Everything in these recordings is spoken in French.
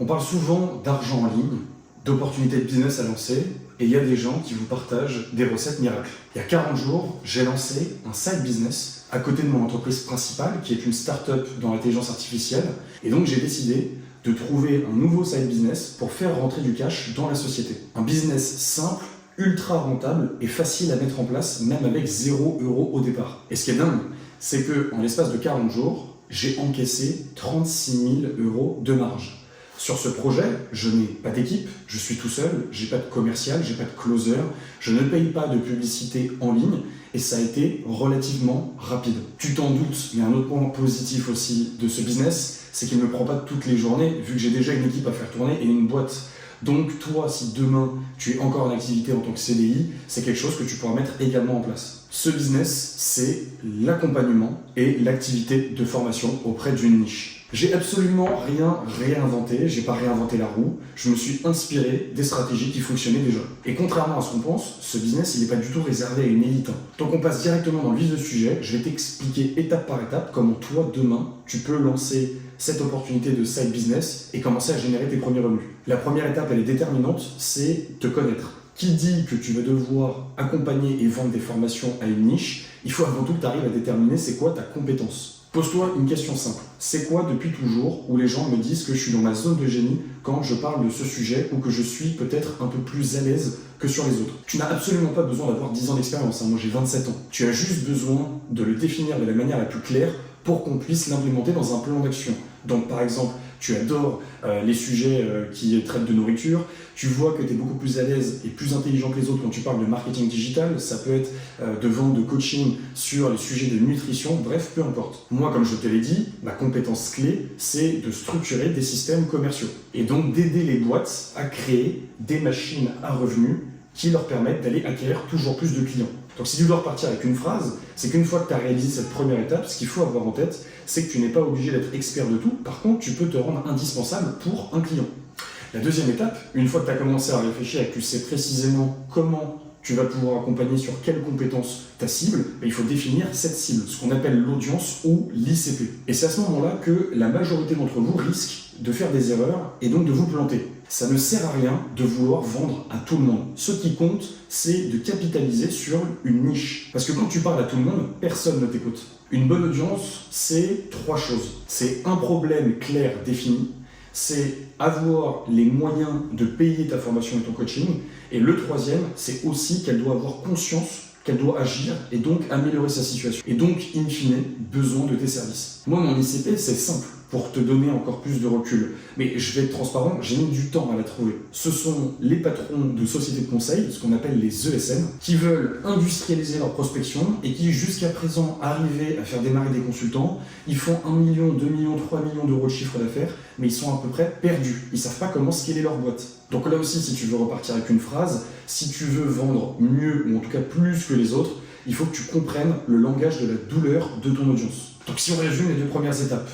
On parle souvent d'argent en ligne, d'opportunités de business à lancer, et il y a des gens qui vous partagent des recettes miracles. Il y a 40 jours, j'ai lancé un side business à côté de mon entreprise principale, qui est une start-up dans l'intelligence artificielle, et donc j'ai décidé de trouver un nouveau side business pour faire rentrer du cash dans la société. Un business simple, ultra rentable et facile à mettre en place, même avec 0 € au départ. Et ce qui est dingue, c'est qu'en l'espace de 40 jours, j'ai encaissé 36 000 € de marge. Sur ce projet, je n'ai pas d'équipe, je suis tout seul, j'ai pas de commercial, j'ai pas de closer, je ne paye pas de publicité en ligne et ça a été relativement rapide. Tu t'en doutes, mais un autre point positif aussi de ce business, c'est qu'il ne me prend pas toutes les journées vu que j'ai déjà une équipe à faire tourner et une boîte. Donc toi, si demain tu es encore en activité en tant que CDI, c'est quelque chose que tu pourras mettre également en place. Ce business, c'est l'accompagnement et l'activité de formation auprès d'une niche. J'ai absolument rien réinventé, j'ai pas réinventé la roue, je me suis inspiré des stratégies qui fonctionnaient déjà. Et contrairement à ce qu'on pense, ce business il n'est pas du tout réservé à une élite. Donc on passe directement dans le vif du sujet, je vais t'expliquer étape par étape comment toi demain tu peux lancer cette opportunité de side business et commencer à générer tes premiers revenus. La première étape elle est déterminante, c'est te connaître. Qui dit que tu vas devoir accompagner et vendre des formations à une niche, il faut avant tout que tu arrives à déterminer c'est quoi ta compétence. Pose-toi une question simple. C'est quoi depuis toujours où les gens me disent que je suis dans ma zone de génie quand je parle de ce sujet ou que je suis peut-être un peu plus à l'aise que sur les autres? Tu n'as absolument pas besoin d'avoir 10 ans d'expérience, moi j'ai 27 ans. Tu as juste besoin de le définir de la manière la plus claire pour qu'on puisse l'implémenter dans un plan d'action. Donc par exemple, tu adores les sujets qui traitent de nourriture, tu vois que tu es beaucoup plus à l'aise et plus intelligent que les autres quand tu parles de marketing digital, ça peut être de vente, de coaching sur les sujets de nutrition, bref, peu importe. Moi, comme je te l'ai dit, ma compétence clé, c'est de structurer des systèmes commerciaux et donc d'aider les boîtes à créer des machines à revenus qui leur permettent d'aller acquérir toujours plus de clients. Donc si tu dois repartir avec une phrase, c'est qu'une fois que tu as réalisé cette première étape, ce qu'il faut avoir en tête, c'est que tu n'es pas obligé d'être expert de tout. Par contre, tu peux te rendre indispensable pour un client. La deuxième étape, une fois que tu as commencé à réfléchir et que tu sais précisément comment tu vas pouvoir accompagner sur quelles compétences ta cible, il faut définir cette cible, ce qu'on appelle l'audience ou l'ICP. Et c'est à ce moment-là que la majorité d'entre vous risque de faire des erreurs et donc de vous planter. Ça ne sert à rien de vouloir vendre à tout le monde. Ce qui compte, c'est de capitaliser sur une niche. Parce que quand tu parles à tout le monde, personne ne t'écoute. Une bonne audience, c'est 3 choses. C'est un problème clair défini, c'est avoir les moyens de payer ta formation et ton coaching, et le troisième, c'est aussi qu'elle doit avoir conscience qu'elle doit agir et donc améliorer sa situation. Et donc, in fine, besoin de tes services. Moi, mon ICP, c'est simple pour te donner encore plus de recul. Mais je vais être transparent, j'ai mis du temps à la trouver. Ce sont les patrons de sociétés de conseil, ce qu'on appelle les ESN, qui veulent industrialiser leur prospection et qui, jusqu'à présent, arrivaient à faire démarrer des consultants. Ils font 1 million, 2 millions, 3 millions d'euros de chiffre d'affaires, mais ils sont à peu près perdus. Ils ne savent pas comment scaler leur boîte. Donc là aussi, si tu veux repartir avec une phrase, si tu veux vendre mieux, ou en tout cas plus que les autres, il faut que tu comprennes le langage de la douleur de ton audience. Donc si on résume les 2 premières étapes,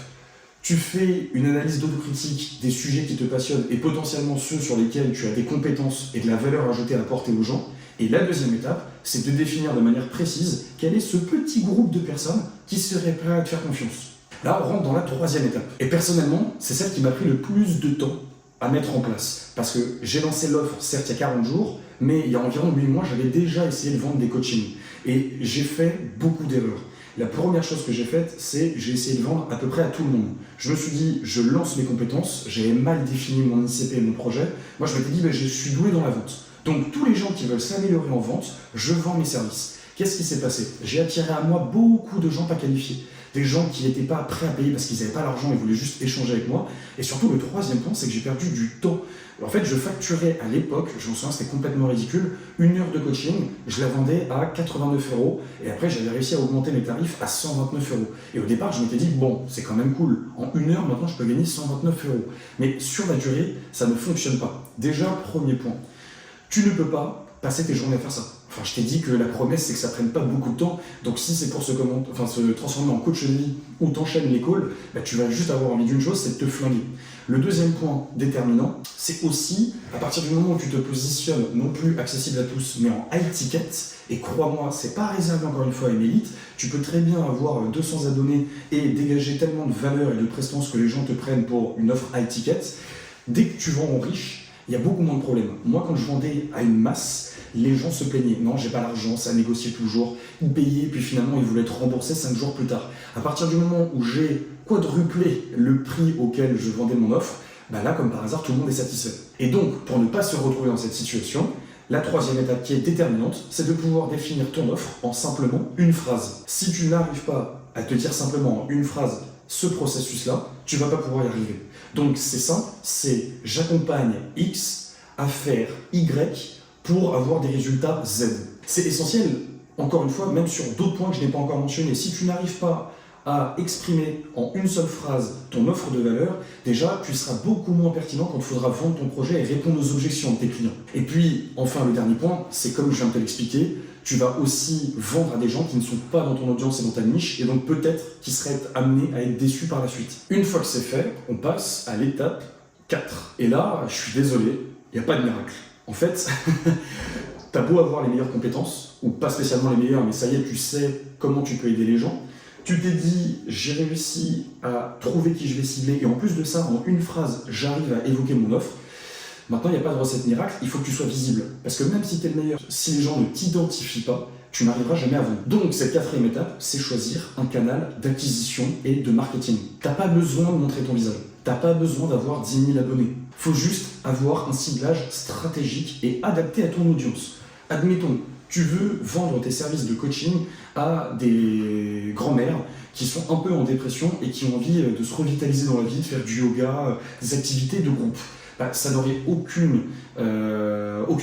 tu fais une analyse d'autocritique des sujets qui te passionnent et potentiellement ceux sur lesquels tu as des compétences et de la valeur ajoutée à apporter aux gens. Et la deuxième étape, c'est de définir de manière précise quel est ce petit groupe de personnes qui seraient prêts à te faire confiance. Là, on rentre dans la troisième étape. Et personnellement, c'est celle qui m'a pris le plus de temps à mettre en place. Parce que j'ai lancé l'offre, certes, il y a 40 jours, mais il y a environ 8 mois, j'avais déjà essayé de vendre des coachings. Et j'ai fait beaucoup d'erreurs. La première chose que j'ai faite, c'est j'ai essayé de vendre à peu près à tout le monde. Je me suis dit, je lance mes compétences, j'avais mal défini mon ICP et mon projet. Moi, je m'étais dit, je suis doué dans la vente. Donc, tous les gens qui veulent s'améliorer en vente, je vends mes services. Qu'est-ce qui s'est passé? J'ai attiré à moi beaucoup de gens pas qualifiés. Des gens qui n'étaient pas prêts à payer parce qu'ils n'avaient pas l'argent et voulaient juste échanger avec moi. Et surtout, le troisième point, c'est que j'ai perdu du temps. En fait, je facturais à l'époque, je me souviens, c'était complètement ridicule, 1 heure de coaching, je la vendais à 89 € et après, j'avais réussi à augmenter mes tarifs à 129 €. Et au départ, je m'étais dit, bon, c'est quand même cool, en 1 heure, maintenant, je peux gagner 129 €. Mais sur la durée, ça ne fonctionne pas. Déjà, premier point, tu ne peux pas passer tes journées à faire ça. Enfin, je t'ai dit que la promesse, c'est que ça prenne pas beaucoup de temps. Donc, si c'est pour se transformer en coach de vie ou t'enchaînes les calls, tu vas juste avoir envie d'une chose, c'est de te flinguer. Le deuxième point déterminant, c'est aussi, à partir du moment où tu te positionnes non plus accessible à tous, mais en high ticket, et crois-moi, c'est pas réservé encore une fois à une élite, tu peux très bien avoir 200 abonnés et dégager tellement de valeur et de prestance que les gens te prennent pour une offre high ticket. Dès que tu vends en riche, il y a beaucoup moins de problèmes. Moi, quand je vendais à une masse, les gens se plaignaient. Non, j'ai pas l'argent, ça négociait toujours. Ils payaient, puis finalement, ils voulaient être remboursés 5 jours plus tard. À partir du moment où j'ai quadruplé le prix auquel je vendais mon offre, bah là, comme par hasard, tout le monde est satisfait. Et donc, pour ne pas se retrouver dans cette situation, la troisième étape qui est déterminante, c'est de pouvoir définir ton offre en simplement une phrase. Si tu n'arrives pas à te dire simplement en une phrase ce processus-là, tu ne vas pas pouvoir y arriver. Donc c'est simple, c'est j'accompagne X à faire Y pour avoir des résultats Z. C'est essentiel, encore une fois, même sur d'autres points que je n'ai pas encore mentionnés. Si tu n'arrives pas à exprimer en une seule phrase ton offre de valeur, déjà tu seras beaucoup moins pertinent quand il faudra vendre ton projet et répondre aux objections de tes clients. Et puis enfin le dernier point, c'est comme je viens de te l'expliquer, tu vas aussi vendre à des gens qui ne sont pas dans ton audience et dans ta niche et donc peut-être qui seraient amenés à être déçus par la suite. Une fois que c'est fait, on passe à l'étape 4. Et là, je suis désolé, il n'y a pas de miracle. En fait, t'as beau avoir les meilleures compétences, ou pas spécialement les meilleures, mais ça y est, tu sais comment tu peux aider les gens. Tu t'es dit, j'ai réussi à trouver qui je vais cibler, et en plus de ça, en une phrase, j'arrive à évoquer mon offre. Maintenant, il n'y a pas de recette miracle, il faut que tu sois visible. Parce que même si tu es le meilleur, si les gens ne t'identifient pas, tu n'arriveras jamais à vendre. Donc, cette quatrième étape, c'est choisir un canal d'acquisition et de marketing. Tu n'as pas besoin de montrer ton visage. Tu n'as pas besoin d'avoir 10 000 abonnés. Il faut juste avoir un ciblage stratégique et adapté à ton audience. Admettons, tu veux vendre tes services de coaching à des grands-mères qui sont un peu en dépression et qui ont envie de se revitaliser dans la vie, de faire du yoga, des activités de groupe. Bah, ça n'aurait aucune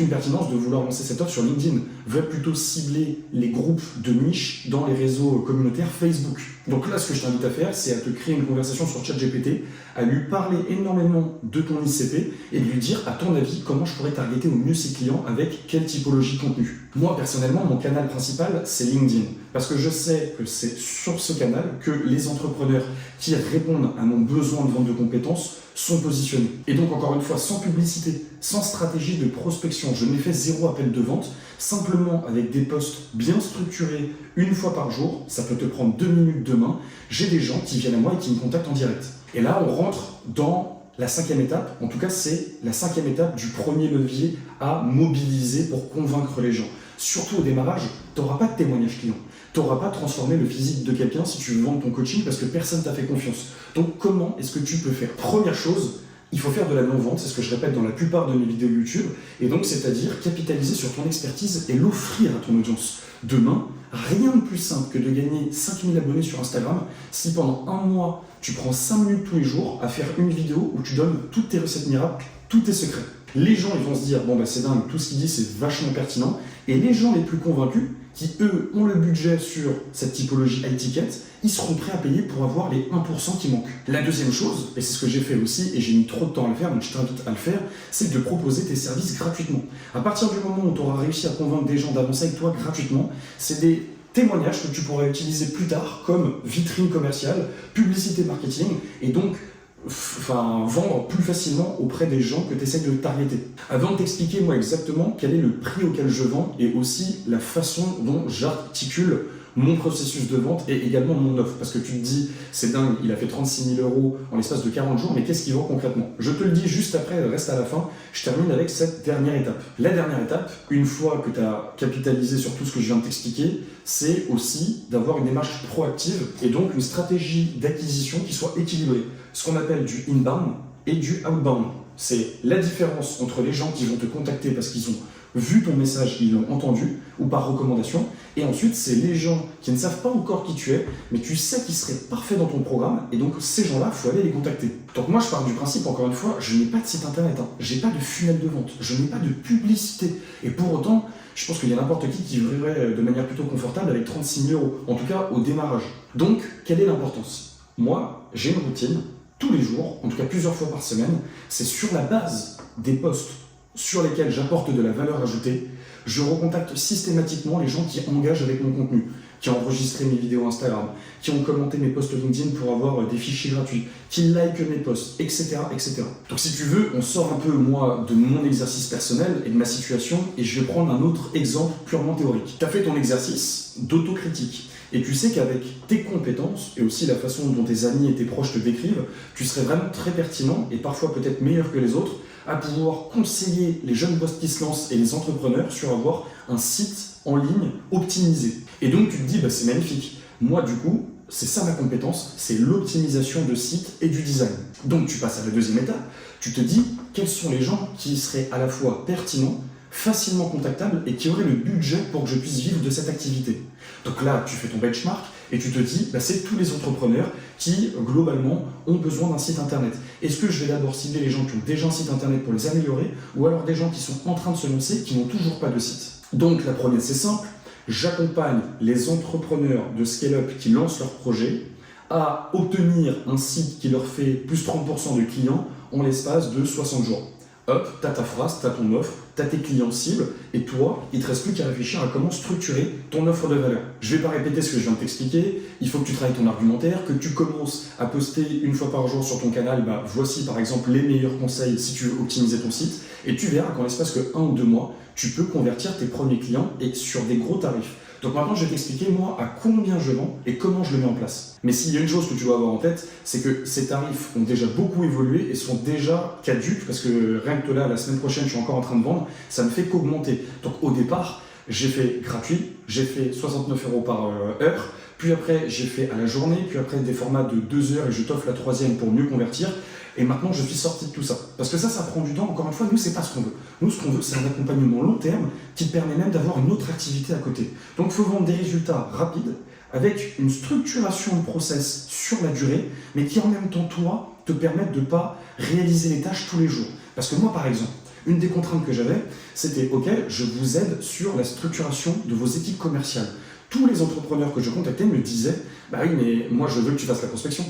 pertinence de vouloir lancer cette offre sur LinkedIn. Va plutôt cibler les groupes de niche dans les réseaux communautaires Facebook. Donc là, ce que je t'invite à faire, c'est à te créer une conversation sur ChatGPT, à lui parler énormément de ton ICP et de lui dire, à ton avis, comment je pourrais targeter au mieux ses clients avec quelle typologie de contenu. Moi, personnellement, mon canal principal, c'est LinkedIn. Parce que je sais que c'est sur ce canal que les entrepreneurs qui répondent à mon besoin de vente de compétences sont positionnés. Et donc, encore une fois, sans publicité, sans stratégie de prospection, je n'ai fait 0 appel de vente, simplement avec des posts bien structurés une fois par jour, ça peut te prendre 2 minutes demain, j'ai des gens qui viennent à moi et qui me contactent en direct. Et là, on rentre dans la 5e étape, en tout cas, c'est la 5e étape du premier levier à mobiliser pour convaincre les gens. Surtout au démarrage, tu n'auras pas de témoignage client. Tu n'auras pas transformé le physique de quelqu'un si tu veux vendre ton coaching parce que personne t'a fait confiance. Donc comment est-ce que tu peux faire? Première chose, il faut faire de la non-vente, c'est ce que je répète dans la plupart de mes vidéos YouTube, et donc c'est-à-dire capitaliser sur ton expertise et l'offrir à ton audience. Demain, rien de plus simple que de gagner 5000 abonnés sur Instagram si pendant un mois, tu prends 5 minutes tous les jours à faire une vidéo où tu donnes toutes tes recettes miracles, tous tes secrets. Les gens ils vont se dire, bon bah c'est dingue, tout ce qu'il dit c'est vachement pertinent, et les gens les plus convaincus, qui eux ont le budget sur cette typologie high ticket, ils seront prêts à payer pour avoir les 1% qui manquent. La deuxième chose, et c'est ce que j'ai fait aussi, et j'ai mis trop de temps à le faire, donc je t'invite à le faire, c'est de proposer tes services gratuitement. À partir du moment où tu auras réussi à convaincre des gens d'avancer avec toi gratuitement, c'est des témoignages que tu pourras utiliser plus tard comme vitrine commerciale, publicité marketing, et donc vendre plus facilement auprès des gens que tu essaies de targeter. Avant de t'expliquer moi exactement quel est le prix auquel je vends et aussi la façon dont j'articule mon processus de vente et également mon offre. Parce que tu te dis, c'est dingue, il a fait 36 000 € en l'espace de 40 jours, mais qu'est-ce qu'il vend concrètement? Je te le dis juste après, reste à la fin, je termine avec cette dernière étape. La dernière étape, une fois que tu as capitalisé sur tout ce que je viens de t'expliquer, c'est aussi d'avoir une démarche proactive et donc une stratégie d'acquisition qui soit équilibrée. Ce qu'on appelle du inbound et du outbound. C'est la différence entre les gens qui vont te contacter parce qu'ils ont vu ton message, ils l'ont entendu, ou par recommandation, et ensuite c'est les gens qui ne savent pas encore qui tu es, mais tu sais qu'ils seraient parfaits dans ton programme, et donc ces gens-là, il faut aller les contacter. Donc moi je pars du principe, encore une fois, je n'ai pas de site internet, j'ai pas de funnel de vente, je n'ai pas de publicité, et pour autant, je pense qu'il y a n'importe qui vivrait de manière plutôt confortable avec 36 000 €, en tout cas au démarrage. Donc, quelle est l'importance? Moi, j'ai une routine, tous les jours, en tout cas plusieurs fois par semaine, c'est sur la base des posts sur lesquels j'apporte de la valeur ajoutée, je recontacte systématiquement les gens qui engagent avec mon contenu, qui ont enregistré mes vidéos Instagram, qui ont commenté mes posts LinkedIn pour avoir des fichiers gratuits, qui likent mes posts, etc., etc. Donc si tu veux, on sort un peu, moi, de mon exercice personnel et de ma situation, et je vais prendre un autre exemple purement théorique. Tu as fait ton exercice d'autocritique. Et tu sais qu'avec tes compétences et aussi la façon dont tes amis et tes proches te décrivent, tu serais vraiment très pertinent et parfois peut-être meilleur que les autres à pouvoir conseiller les jeunes boss qui se lancent et les entrepreneurs sur avoir un site en ligne optimisé. Et donc tu te dis, c'est magnifique. Moi du coup, c'est ça ma compétence, c'est l'optimisation de sites et du design. Donc tu passes à la deuxième étape, tu te dis quels sont les gens qui seraient à la fois pertinents, facilement contactables et qui auraient le budget pour que je puisse vivre de cette activité. Donc là, tu fais ton benchmark et tu te dis, c'est tous les entrepreneurs qui, globalement, ont besoin d'un site internet. Est-ce que je vais d'abord cibler les gens qui ont déjà un site internet pour les améliorer, ou alors des gens qui sont en train de se lancer, qui n'ont toujours pas de site? Donc la première, c'est simple, j'accompagne les entrepreneurs de scale-up qui lancent leur projet à obtenir un site qui leur fait plus 30% de clients en l'espace de 60 jours. Hop, tu as ta phrase, tu as ton offre, tu as tes clients cibles, et toi, il ne te reste plus qu'à réfléchir à comment structurer ton offre de valeur. Je ne vais pas répéter ce que je viens de t'expliquer, il faut que tu travailles ton argumentaire, que tu commences à poster une fois par jour sur ton canal, voici par exemple les meilleurs conseils si tu veux optimiser ton site, et tu verras qu'en l'espace que 1 ou 2 mois, tu peux convertir tes premiers clients et sur des gros tarifs. Donc maintenant, je vais t'expliquer, moi, à combien je vends et comment je le mets en place. Mais s'il y a une chose que tu dois avoir en tête, c'est que ces tarifs ont déjà beaucoup évolué et sont déjà caduques, parce que rien que là, la semaine prochaine, je suis encore en train de vendre, ça ne fait qu'augmenter. Donc au départ, j'ai fait gratuit, j'ai fait 69 € par heure, puis après, j'ai fait à la journée, puis après des formats de 2 heures et je t'offre la 3e pour mieux convertir. Et maintenant, je suis sorti de tout ça. Parce que ça prend du temps. Encore une fois, nous, c'est pas ce qu'on veut. Nous, ce qu'on veut, c'est un accompagnement long terme qui te permet même d'avoir une autre activité à côté. Donc, il faut vendre des résultats rapides avec une structuration de process sur la durée, mais qui en même temps, toi, te permettent de ne pas réaliser les tâches tous les jours. Parce que moi, par exemple, une des contraintes que j'avais, c'était « Ok, je vous aide sur la structuration de vos équipes commerciales. » Tous les entrepreneurs que je contactais me disaient « Bah oui, mais moi, je veux que tu fasses la prospection. »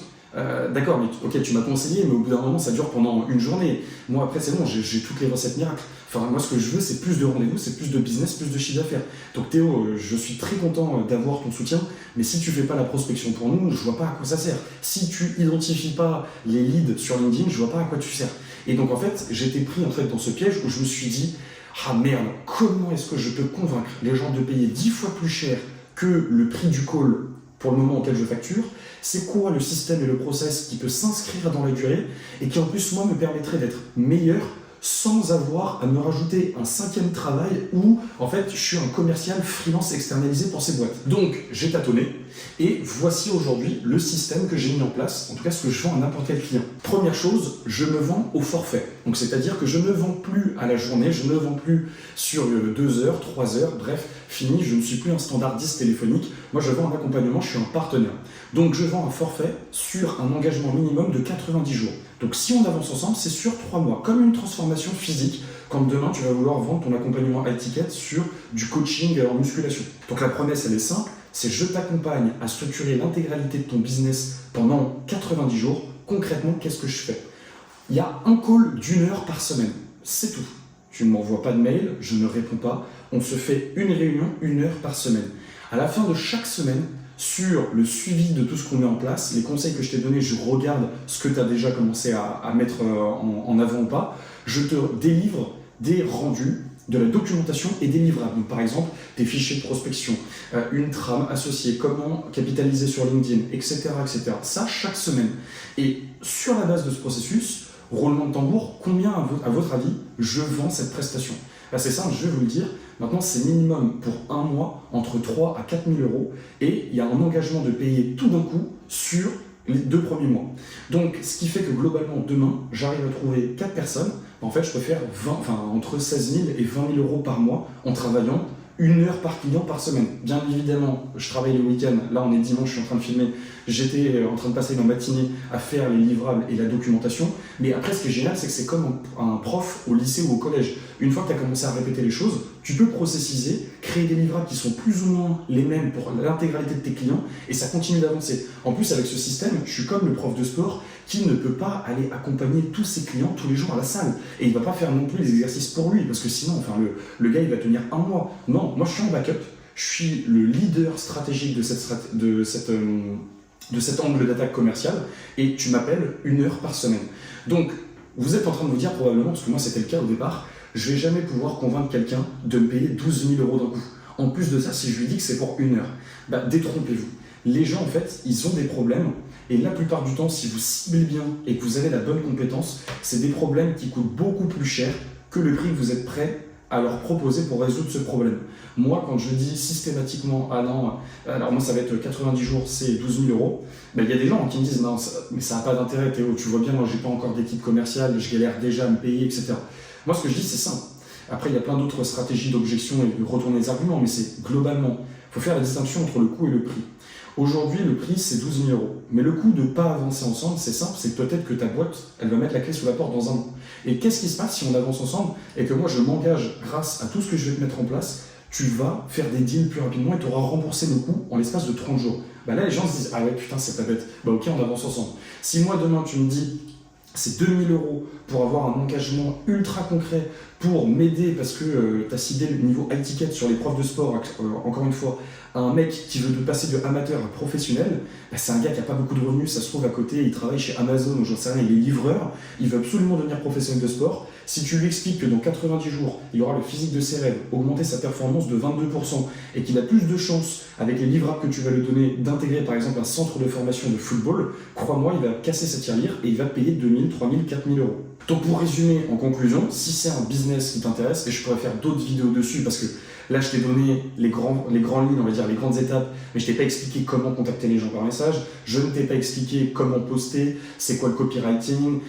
D'accord, mais ok, tu m'as conseillé, mais au bout d'un moment, ça dure pendant une journée. Moi, après, c'est bon, j'ai toutes les recettes miracles. Enfin, moi, ce que je veux, c'est plus de rendez-vous, c'est plus de business, plus de chiffre d'affaires. Donc, Théo, je suis très content d'avoir ton soutien, mais si tu fais pas la prospection pour nous, je vois pas à quoi ça sert. Si tu identifies pas les leads sur LinkedIn, je vois pas à quoi tu sers. Et donc, en fait, j'étais pris dans ce piège où je me suis dit, ah merde, comment est-ce que je peux convaincre les gens de payer 10 fois plus cher que le prix du call pour le moment auquel je facture? C'est quoi le système et le process qui peut s'inscrire dans la durée et qui en plus moi me permettrait d'être meilleur sans avoir à me rajouter un 5e travail où en fait je suis un commercial freelance externalisé pour ces boîtes. Donc j'ai tâtonné et voici aujourd'hui le système que j'ai mis en place, en tout cas ce que je vends à n'importe quel client. Première chose, je me vends au forfait. Donc c'est-à-dire que je ne vends plus à la journée, je ne vends plus sur 2 heures, 3 heures, bref, fini, je ne suis plus un standardiste téléphonique. Moi je vends un accompagnement, je suis un partenaire. Donc je vends un forfait sur un engagement minimum de 90 jours. Donc si on avance ensemble, c'est sur 3 mois, comme une transformation physique, quand demain tu vas vouloir vendre ton accompagnement à étiquette sur du coaching en musculation. Donc la promesse, elle est simple, c'est je t'accompagne à structurer l'intégralité de ton business pendant 90 jours. Concrètement, qu'est-ce que je fais? Il y a un call d'1 heure par semaine, c'est tout. Tu ne m'envoies pas de mail, je ne réponds pas, on se fait une réunion 1 heure par semaine. À la fin de chaque semaine, sur le suivi de tout ce qu'on met en place, les conseils que je t'ai donnés, je regarde ce que tu as déjà commencé à mettre en avant ou pas, je te délivre des rendus, de la documentation et des livrables. Donc, par exemple, des fichiers de prospection, une trame associée, comment capitaliser sur LinkedIn, etc., etc. Ça, chaque semaine. Et sur la base de ce processus, roulement de tambour, combien, à votre avis, je vends cette prestation? C'est simple, je vais vous le dire. Maintenant, c'est minimum pour 1 mois, entre 3 à 4 000 € et il y a un engagement de payer tout d'un coup sur les 2 premiers mois. Donc, ce qui fait que globalement, demain, j'arrive à trouver 4 personnes. En fait, je peux faire entre 16 000 et 20 000 € par mois en travaillant 1 heure par client par semaine. Bien évidemment, je travaille le week-end. Là, on est dimanche, je suis en train de filmer. J'étais en train de passer ma matinée à faire les livrables et la documentation. Mais après, ce qui est génial, c'est que c'est comme un prof au lycée ou au collège. Une fois que tu as commencé à répéter les choses, tu peux processiser, créer des livrables qui sont plus ou moins les mêmes pour l'intégralité de tes clients et ça continue d'avancer. En plus, avec ce système, je suis comme le prof de sport qui ne peut pas aller accompagner tous ses clients tous les jours à la salle. Et il ne va pas faire non plus les exercices pour lui, parce que sinon, le gars, il va tenir 1 mois. Non, moi, je suis en backup. Je suis le leader stratégique de cet angle d'attaque commerciale et tu m'appelles 1 heure par semaine. Donc, vous êtes en train de vous dire probablement, parce que moi, c'était le cas au départ, je ne vais jamais pouvoir convaincre quelqu'un de me payer 12 000 € d'un coup. En plus de ça, si je lui dis que c'est pour 1 heure, bah, détrompez-vous. Les gens, en fait, ils ont des problèmes, et la plupart du temps, si vous ciblez bien et que vous avez la bonne compétence, c'est des problèmes qui coûtent beaucoup plus cher que le prix que vous êtes prêt à leur proposer pour résoudre ce problème. Moi, quand je dis systématiquement, ah non, alors moi ça va être 90 jours, c'est 12 000 euros, ben, il y a des gens qui me disent, non, mais ça n'a pas d'intérêt Théo, tu vois bien, moi j'ai pas encore d'équipe commerciale, je galère déjà à me payer, etc. Moi ce que je dis, c'est simple. Après, il y a plein d'autres stratégies d'objection et de retourner les arguments, mais c'est globalement, il faut faire la distinction entre le coût et le prix. Aujourd'hui, le prix, c'est 12 000 euros. Mais le coût de ne pas avancer ensemble, c'est simple, c'est peut-être que ta boîte, elle va mettre la clé sous la porte dans 1 an. Et qu'est-ce qui se passe si on avance ensemble et que moi, je m'engage grâce à tout ce que je vais te mettre en place, tu vas faire des deals plus rapidement et tu auras remboursé le coût en l'espace de 30 jours. Bah là, les gens se disent, ah ouais, putain, c'est pas bête. Bah ok, on avance ensemble. Si moi, demain, tu me dis, c'est 2 000 euros pour avoir un engagement ultra concret, pour m'aider parce que tu as ciblé le niveau high ticket sur les profs de sport, encore une fois, un mec qui veut passer de amateur à professionnel, bah c'est un gars qui n'a pas beaucoup de revenus, ça se trouve à côté, il travaille chez Amazon ou j'en sais rien, il est livreur, il veut absolument devenir professionnel de sport. Si tu lui expliques que dans 90 jours, il aura le physique de ses rêves, augmenter sa performance de 22% et qu'il a plus de chances, avec les livrables que tu vas lui donner, d'intégrer par exemple un centre de formation de football, crois-moi, il va casser sa tirelire et il va te payer 2 000, 3 000, 4 000 euros. Donc pour résumer, en conclusion, si c'est un business qui t'intéresse, et je pourrais faire d'autres vidéos dessus parce que là je t'ai donné les grandes lignes, on va dire les grandes étapes, mais je t'ai pas expliqué comment contacter les gens par message, je ne t'ai pas expliqué comment poster, c'est quoi le copywriting,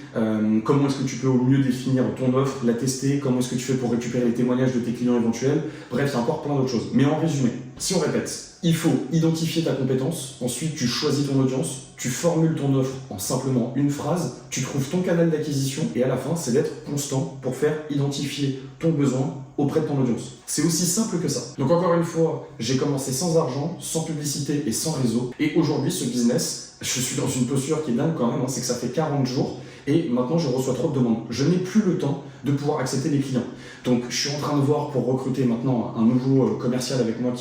comment est-ce que tu peux au mieux définir ton offre, la tester, comment est-ce que tu fais pour récupérer les témoignages de tes clients éventuels, bref, il y a encore plein d'autres choses. Mais en résumé, si on répète, il faut identifier ta compétence, ensuite tu choisis ton audience, tu formules ton offre en simplement une phrase, tu trouves ton canal d'acquisition et à la fin, c'est d'être constant pour faire identifier ton besoin auprès de ton audience. C'est aussi simple que ça. Donc encore une fois, j'ai commencé sans argent, sans publicité et sans réseau. Et aujourd'hui, ce business, je suis dans une posture qui est dingue quand même, c'est que ça fait 40 jours et maintenant je reçois trop de demandes. Je n'ai plus le temps de pouvoir accepter les clients. Donc je suis en train de voir pour recruter maintenant un nouveau commercial avec moi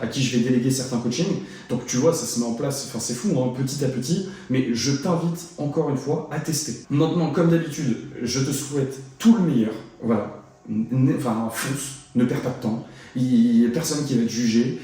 à qui je vais déléguer certains coachings. Donc tu vois, ça se met en place, enfin c'est fou, hein, petit à petit, mais je t'invite encore une fois à tester. Maintenant, comme d'habitude, je te souhaite tout le meilleur. Voilà. Enfin, fonce, ne perds pas de temps. Il n'y a personne qui va te juger.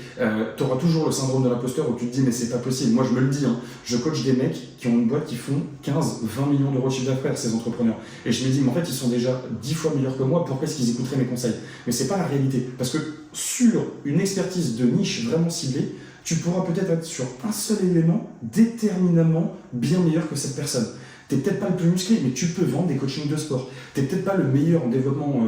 Tu auras toujours le syndrome de l'imposteur où tu te dis mais c'est pas possible. Moi je me le dis, hein. Je coach des mecs qui ont une boîte qui font 15-20 millions d'euros de chiffre d'affaires, ces entrepreneurs. Et je me dis mais en fait ils sont déjà 10 fois meilleurs que moi, pourquoi est-ce qu'ils écouteraient mes conseils? Mais c'est pas la réalité. Parce que sur une expertise de niche vraiment ciblée, tu pourras peut-être être sur un seul élément déterminemment bien meilleur que cette personne. T'es peut-être pas le plus musclé, mais tu peux vendre des coachings de sport. T'es peut-être pas le meilleur en développement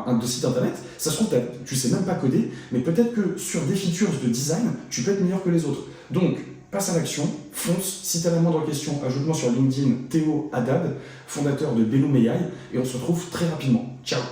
de site internet. Ça se trouve, tu sais même pas coder, mais peut-être que sur des features de design, tu peux être meilleur que les autres. Donc, passe à l'action, fonce. Si tu as la moindre question, ajoute-moi sur LinkedIn Théo Haddad, fondateur de Belloom AI, et on se retrouve très rapidement. Ciao!